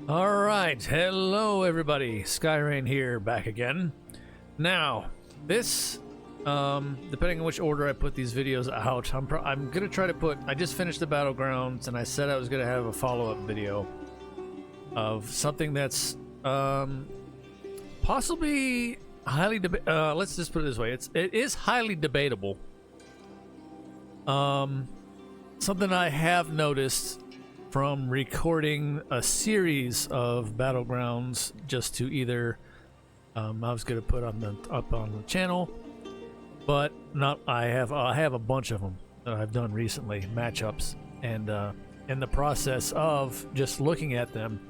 All right, hello everybody. Skyrain here, back again. Now, this, depending on which order I put these videos out, I'm gonna try to put. I just finished the battlegrounds, and I said I was gonna have a follow-up video of something that's possibly highly let's just put it this way: it is highly debatable. Something I have noticed from recording a series of battlegrounds just to either I was gonna put up on the channel, but not. I have a bunch of them that I've done recently, matchups, and in the process of just looking at them,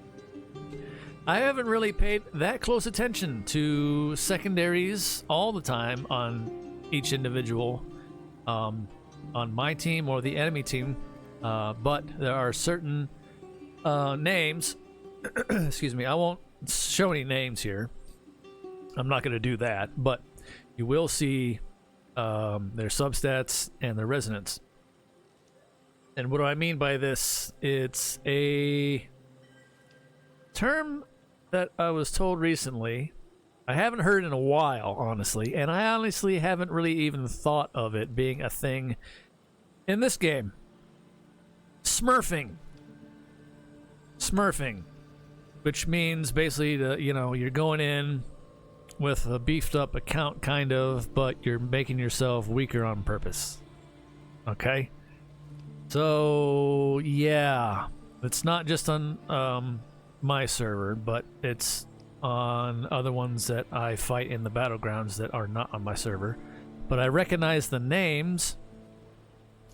I haven't really paid that close attention to secondaries all the time on each individual, on my team or the enemy team. But there are certain names. Excuse me, I won't show any names here. I'm not going to do that, but you will see their substats and their resonance. And what do I mean by this? It's a term that I was told recently. I haven't heard in a while, honestly, and I honestly haven't really even thought of it being a thing in this game. Smurfing, which means basically you're going in with a beefed up account kind of, but you're making yourself weaker on purpose. Okay, so yeah, it's not just on my server, but it's on other ones that I fight in the battlegrounds that are not on my server, but I recognize the names.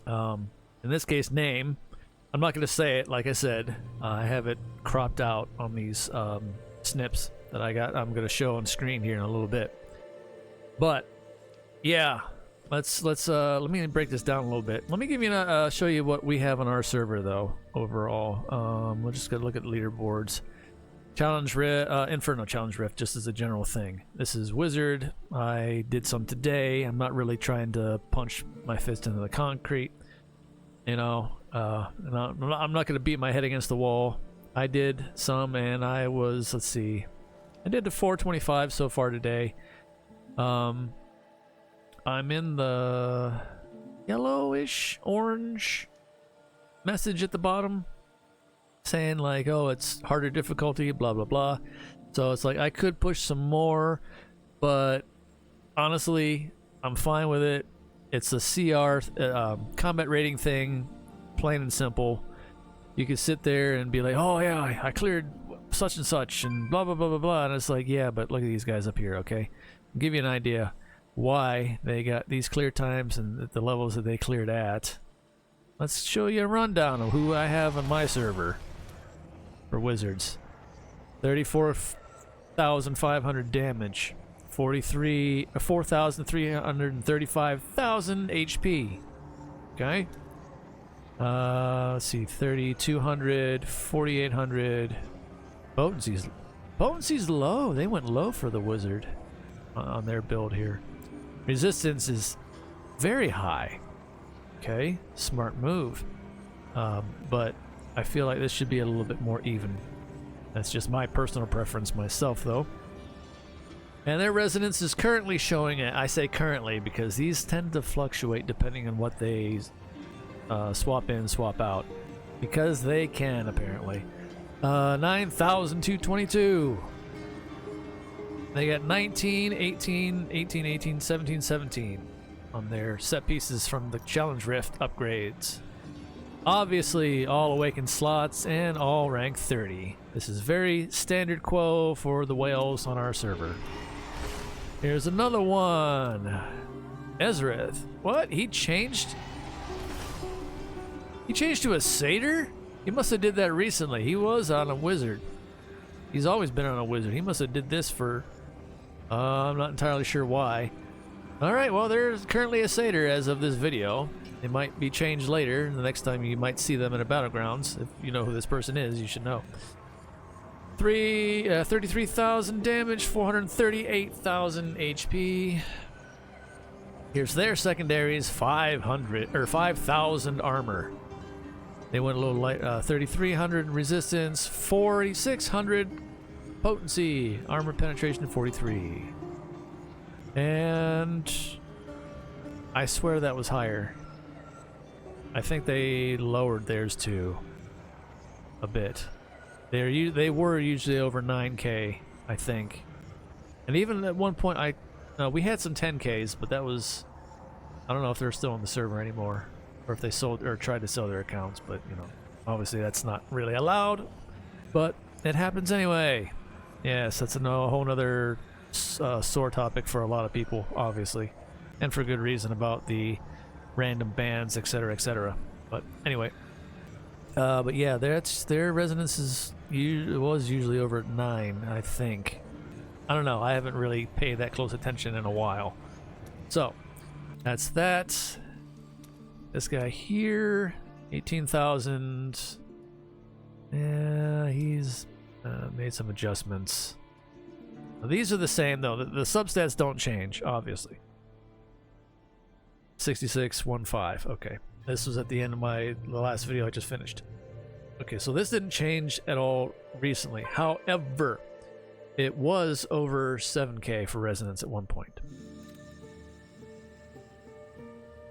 In this case, name. I'm not going to say it, like I said. I have it cropped out on these snips that I got. I'm going to show on screen here in a little bit. But yeah, let me break this down a little bit. Let me give you show you what we have on our server though. Overall, we're just going to look at leaderboards. Challenge Rift, Inferno Challenge Rift, just as a general thing. This is Wizard. I did some today. I'm not really trying to punch my fist into the concrete. You know, I'm not going to beat my head against the wall. I did some, and I was, let's see, I did the 425 so far today. I'm in the yellowish orange message at the bottom saying like, oh, it's harder difficulty, blah blah blah. So it's like I could push some more, but honestly, I'm fine with it. It's a CR combat rating thing, plain and simple. You can sit there and be like, oh yeah, I cleared such and such and blah blah blah blah blah, and it's like, yeah, but look at these guys up here. Okay, I'll give you an idea why they got these clear times and the levels that they cleared at. Let's show you a rundown of who I have on my server for Wizards. 34,500 damage. 4,335,000 HP. Okay. Let's see, 3,200, 4,800. Potency's low. They went low for the Wizard on their build here. Resistance is very high. Okay, smart move. But I feel like this should be a little bit more even. That's just my personal preference myself, though. And their resonance is currently showing it. I say currently because these tend to fluctuate depending on what they swap in, swap out. Because they can, apparently. 9,222. They got 19, 18, 18, 18, 17, 17 on their set pieces from the Challenge Rift upgrades. Obviously, all awakened slots and all rank 30. This is very standard quo for the whales on our server. Here's another one. Ezrith. What? He changed? He changed to a satyr? He must have did that recently. He was on a wizard. He's always been on a wizard. He must have did this for... I'm not entirely sure why. Alright, well, there's currently a satyr as of this video. It might be changed later. The next time you might see them in a battlegrounds. If you know who this person is, you should know. 33,000 damage, 438,000 HP. Here's their secondaries, 500 or 5,000 armor. They went a little light. 3,300 resistance, 4,600 potency, armor penetration 43. And I swear that was higher. I think they lowered theirs too a bit. They were usually over 9k, I think. And even at one point we had some 10ks, but that was, I don't know if they're still on the server anymore or if they sold or tried to sell their accounts, but you know, obviously that's not really allowed, but it happens anyway. Yes, that's a whole nother sore topic for a lot of people, obviously, and for good reason, about the random bans, etc., etc. But anyway, but yeah, their resonance was usually over 9, I think. I don't know. I haven't really paid that close attention in a while. So that's that. This guy here, 18,000. Yeah, he's made some adjustments. Now, these are the same though. The substats don't change, obviously. 6615. Okay, this was at the end of the last video I just finished. Okay, so this didn't change at all recently. However, it was over 7k for resonance at one point.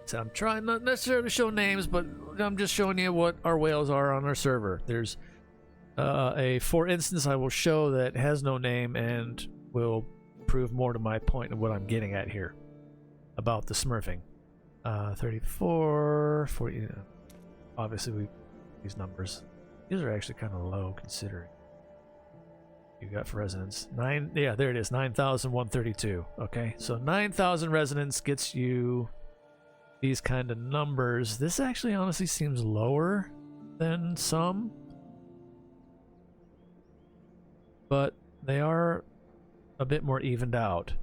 So I'm trying not necessarily to show names, but I'm just showing you what our whales are on our server. There's for instance, I will show that has no name and will prove more to my point of what I'm getting at here about the smurfing. 34, 40. Obviously, these numbers. These are actually kind of low considering. You got for resonance 9. Yeah, there it is. 9,132. Okay, so 9,000 resonance gets you these kind of numbers. This actually honestly seems lower than some, but they are a bit more evened out.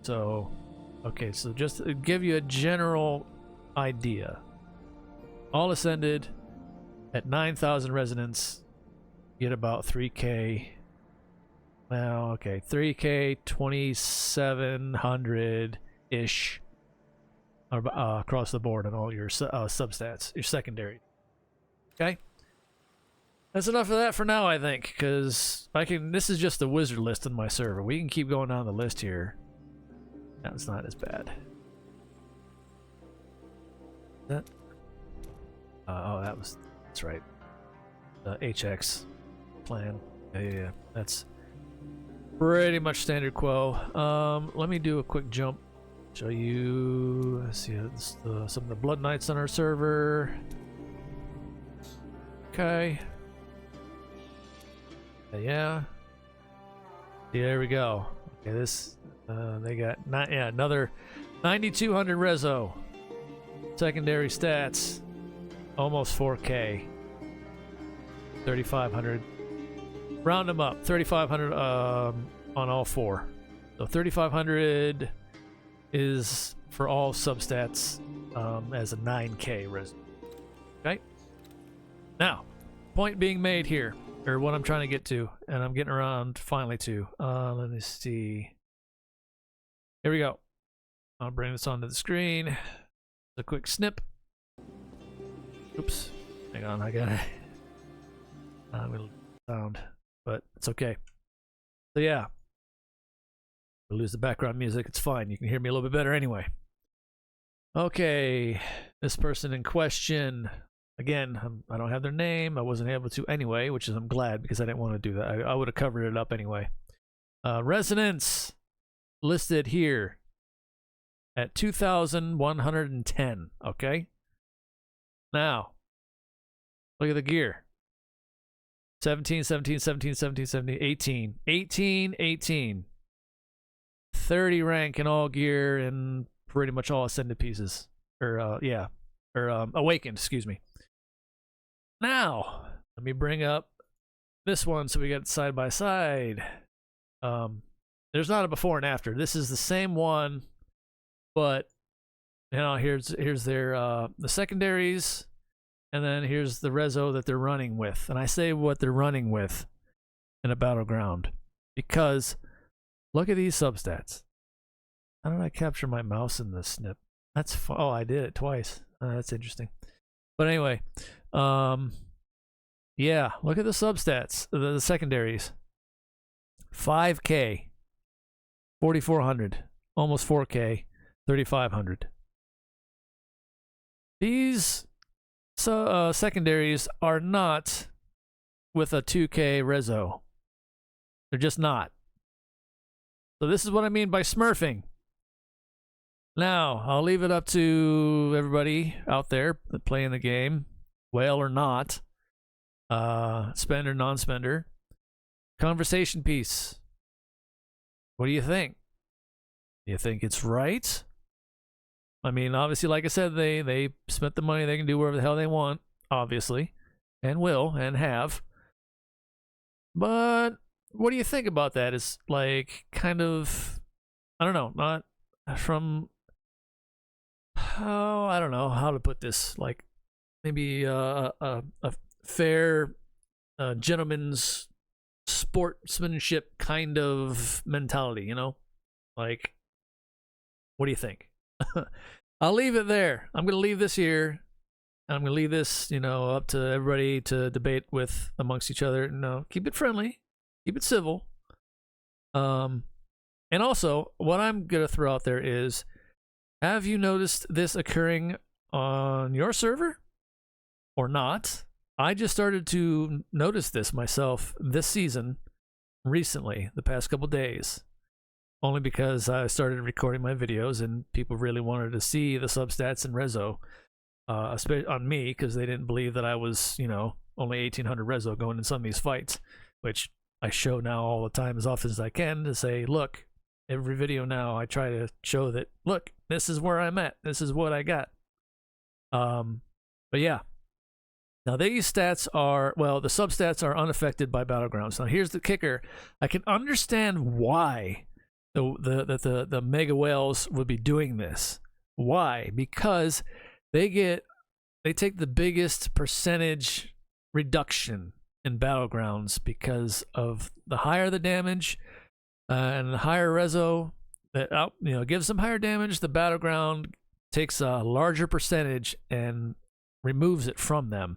So, okay, so just to give you a general idea, all ascended at 9,000 resonance, get about 3k. Well, okay, 3k, 2,700 ish across the board on all your substats, your secondary. Okay, that's enough of that for now, I think, because this is just the wizard list on my server. We can keep going down the list here. That's not as bad. That oh, that's right, the HX plan. Yeah, that's pretty much standard quo. Let me do a quick jump, show you. Let's see some of the blood knights on our server. Okay. Yeah, there we go. Okay, this they got another 9,200 reso. Secondary stats, almost 4k. 3,500. Round them up. 3,500 on all four. So 3,500 is for all substats as a 9k res. Okay. Now, point being made here, or what I'm trying to get to, and I'm getting around finally to. Let me see. Here we go. I'll bring this onto the screen. A quick snip. Oops. Hang on, I got it. I'm gonna sound, but it's okay. So yeah, we'll lose the background music. It's fine. You can hear me a little bit better anyway. Okay, this person in question. Again, I don't have their name. I wasn't able to anyway, which is I'm glad, because I didn't want to do that. I would have covered it up anyway. Resonance listed here at 2,110. Okay. Now, look at the gear. 17, 17, 17, 17, 17, 18. 18, 18. 30 rank in all gear and pretty much all ascended pieces. Or, yeah. Or, awakened, excuse me. Now, let me bring up this one so we get side by side. There's not a before and after. This is the same one, but you know, here's their the secondaries, and then here's the reso that they're running with. And I say what they're running with in a battleground because look at these substats. How did I capture my mouse in the snip? That's oh, I did it twice. That's interesting. But anyway, yeah, look at the substats, the secondaries. 5K, 4,400, almost 4K, 3,500. These secondaries are not with a 2K reso. They're just not. So this is what I mean by smurfing. Now, I'll leave it up to everybody out there playing the game, whale or not, spender, non-spender. Conversation piece. What do you think? Do you think it's right? I mean, obviously, like I said, they spent the money. They can do whatever the hell they want, obviously, and will, and have. But what do you think about that? It's like kind of, I don't know, not from, oh, I don't know how to put this. Like maybe a fair gentleman's sportsmanship kind of mentality, you know? Like, what do you think? I'll leave it there. I'm going to leave this here. I'm going to leave this, you know, up to everybody to debate with amongst each other. No, keep it friendly. Keep it civil. And also, what I'm going to throw out there is, have you noticed this occurring on your server or not? I just started to notice this myself this season, recently, the past couple days. Only because I started recording my videos and people really wanted to see the substats and reso, especially on me, because they didn't believe that I was, you know, only 1,800 reso going in some of these fights, which I show now all the time as often as I can to say, look, every video now I try to show that, look, this is where I'm at. This is what I got. But yeah. Now these stats are, well, the substats are unaffected by battlegrounds. Now here's the kicker. I can understand why the mega whales would be doing this. Why? Because they take the biggest percentage reduction in battlegrounds because of the higher the damage and the higher reso that gives them higher damage. The battleground takes a larger percentage and removes it from them,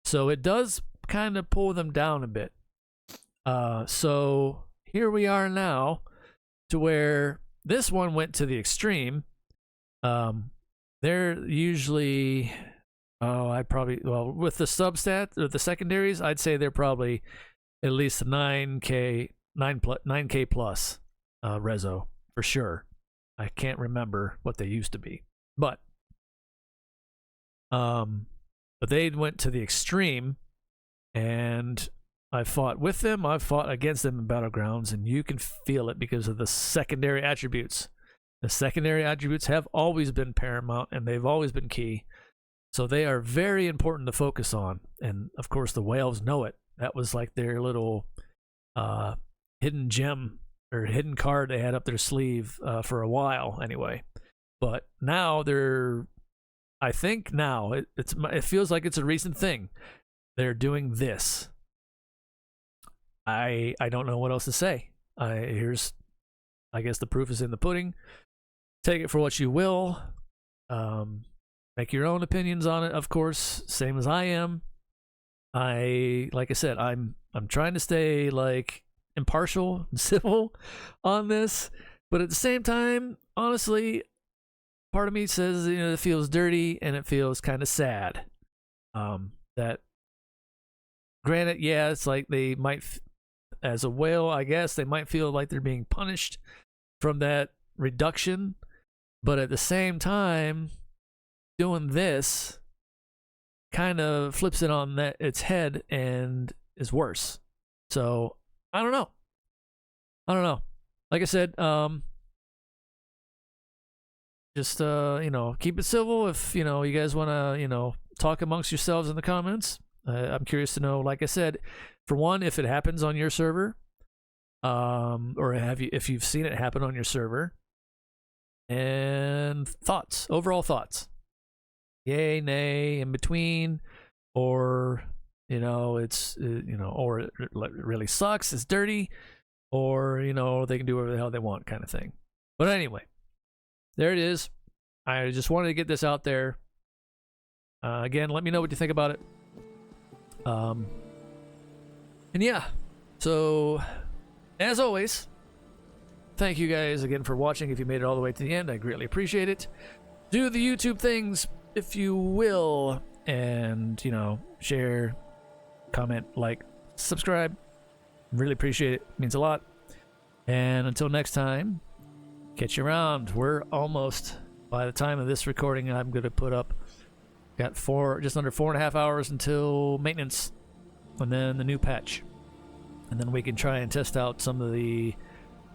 so it does kind of pull them down a bit. So here we are now, to where this one went to the extreme. They're usually, with the substat or the secondaries, I'd say they're probably at least 9K plus reso for sure. I can't remember what they used to be, but they went to the extreme, and I fought with them, I've fought against them in battlegrounds, and you can feel it because of the secondary attributes. The secondary attributes have always been paramount, and they've always been key. So they are very important to focus on. And of course, the whales know it. That was like their little hidden gem or hidden card they had up their sleeve for a while anyway. But now I think now it feels like it's a recent thing. They're doing this. I don't know what else to say. I guess the proof is in the pudding. Take it for what you will. Make your own opinions on it, of course, same as I am. Like I said, I'm trying to stay like impartial and civil on this, but at the same time, honestly, part of me says, it feels dirty and it feels kind of sad. That granted, yeah, it's like they might, as a whale, I guess they might feel like they're being punished from that reduction, but at the same time, doing this kind of flips it on its head and is worse. So I don't know. Like I said, just keep it civil. If you guys want to talk amongst yourselves in the comments, I'm curious to know. Like I said, for one, if it happens on your server, or if you've seen it happen on your server, and overall thoughts. Yay, nay, in between, or it's or it really sucks, it's dirty, or they can do whatever the hell they want, kind of thing. But anyway, there it is. I just wanted to get this out there. Again, let me know what you think about it. And yeah, so as always, thank you guys again for watching. If you made it all the way to the end, I greatly appreciate it. Do the YouTube things if you will, and you know, share, comment, like, subscribe. Really appreciate it. Means a lot. And until next time, catch you around. We're almost, by the time of this recording, I'm gonna put up, got just under 4.5 hours until maintenance, and then the new patch, and then we can try and test out some of the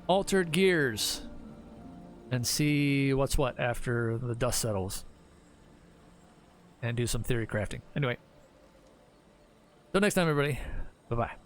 altered gears and see what's what after the dust settles, and do some theory crafting. Anyway, till next time, everybody. Bye bye.